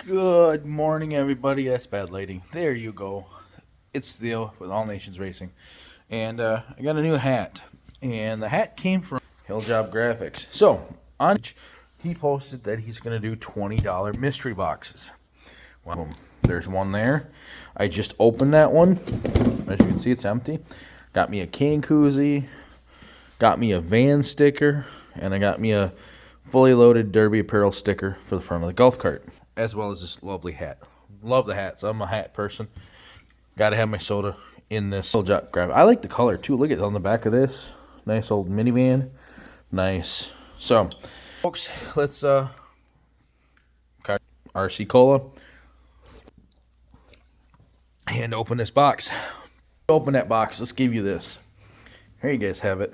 Good morning, everybody. That's bad lighting. There you go. It's THEO with All Nations Racing. And I got a new hat. And the hat came from Hilljob Graphics. So, on he posted that he's going to do $20 mystery boxes. Well, there's one there. I just opened that one. As you can see, it's empty. Got me a cane koozie. Got me a van sticker. And I got me a fully loaded Derby apparel sticker for the front of the golf cart, as well as this lovely hat. Love the hats. I'm a hat person. Got to have my soda in this Hilljob grab. I like the color too. Look at it on the back of this. Nice old minivan. Nice. So, folks, let's RC Cola and open this box. Open that box. Let's give you this. Here you guys have it.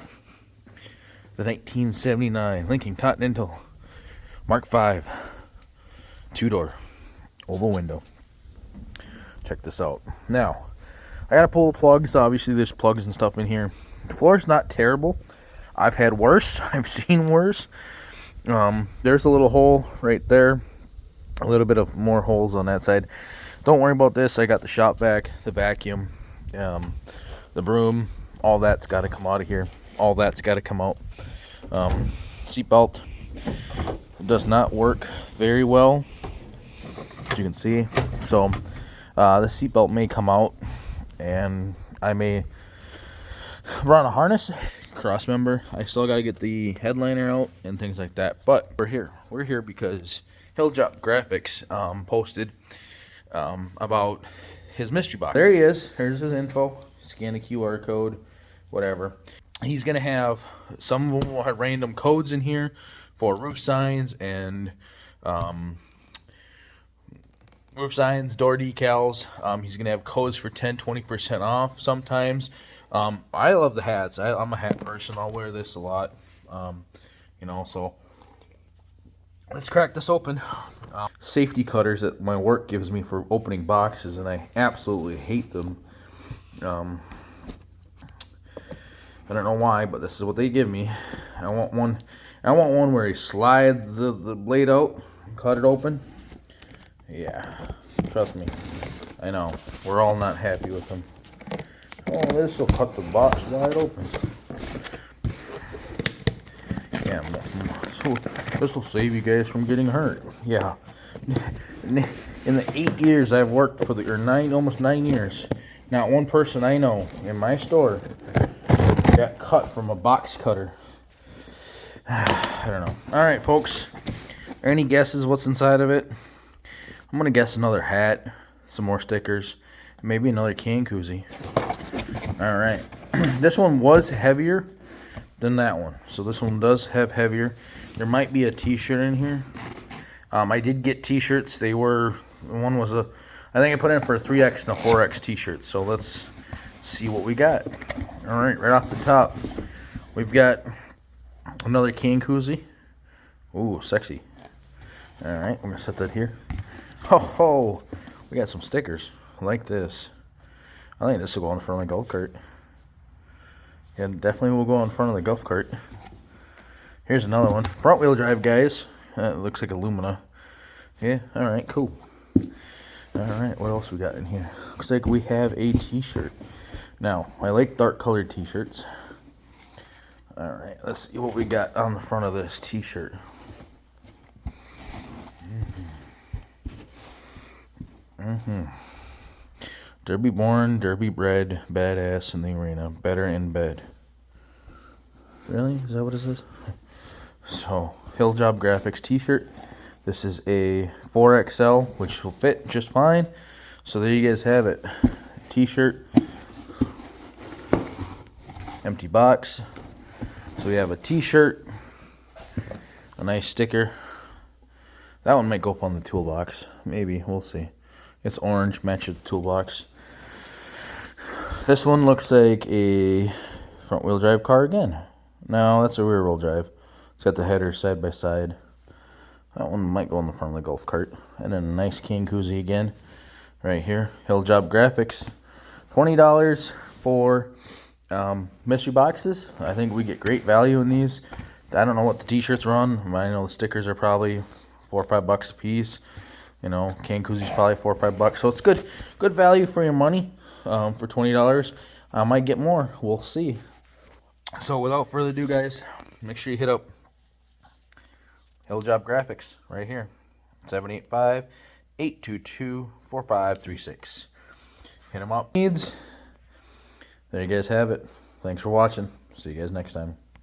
The 1979 Lincoln Continental Mark V. Two-door oval window. Check this out. Now, I gotta pull the plugs. Obviously, there's plugs and stuff in here. The floor's not terrible. I've had worse. I've seen worse. There's a little hole right there. A little bit of more holes on that side. Don't worry about this. I got the shop vac, the vacuum, the broom. All that's got to come out of here. All that's got to come out. Seatbelt does not work very well, as you can see. So the seatbelt may come out, and I may run a harness, cross member. I still got to get the headliner out and things like that. But we're here. We're here because Hilljob Graphics posted about his mystery box. There he is. Here's his info. Scan the QR code, whatever. He's going to have some of them will have random codes in here for roof signs and door decals. He's going to have codes for 10-20% off sometimes. I love the hats. I'm a hat person. I'll wear this a lot. So let's crack this open. Safety cutters that my work gives me for opening boxes, and I absolutely hate them. I don't know why, but this is what they give me. I want one where you slide the blade out and cut it open. Yeah, trust me. I know. We're all not happy with them. Oh, this will cut the box wide open. Yeah, so this will save you guys from getting hurt. Yeah. In the 8 years I've worked for almost 9 years, not one person I know in my store got cut from a box cutter. I don't know. All right, folks. Any guesses what's inside of it? I'm going to guess another hat, some more stickers, maybe another can koozie. All right. This one was heavier than that one. So this one does have heavier. There might be a t-shirt in here. I did get t-shirts. I think I put in for a 3X and a 4X t-shirt. So let's see what we got. All right, right off the top, we've got another can koozie. Ooh, sexy. All right, I'm gonna set that here. Oh, we got some stickers like this. I think this will go in front of the golf cart. Yeah, definitely will go in front of the golf cart. Here's another one. Front wheel drive, guys. That looks like Illumina. Yeah, all right, cool. All right, what else we got in here? Looks like we have a t-shirt. Now, I like dark colored t-shirts. All right, let's see what we got on the front of this t-shirt. Derby born, Derby bred, badass in the arena, better in bed. Really? Is that what it says? So, Hilljob Graphics t-shirt. This is a 4XL, which will fit just fine. So there you guys have it. T-shirt. Empty box. So we have a t-shirt, a nice sticker. That one might go up on the toolbox. Maybe. We'll see. It's orange, matches the toolbox. This one looks like a front-wheel drive car again. No, that's a rear-wheel drive. It's got the header side by side. That one might go in the front of the golf cart. And then a nice can koozie again. Right here. Hilljob Graphics. $20 for mystery boxes. I think we get great value in these. I don't know what the t-shirts run. I know the stickers are probably $4 or $5 a piece. You know, can koozies probably $4 or $5, so it's good value for your money. For $20, I might get more. We'll see. So without further ado, guys, make sure you hit up Hilljob Graphics right here, 785-822-4536. Hit them up. Needs. There you guys have it. Thanks for watching. See you guys next time.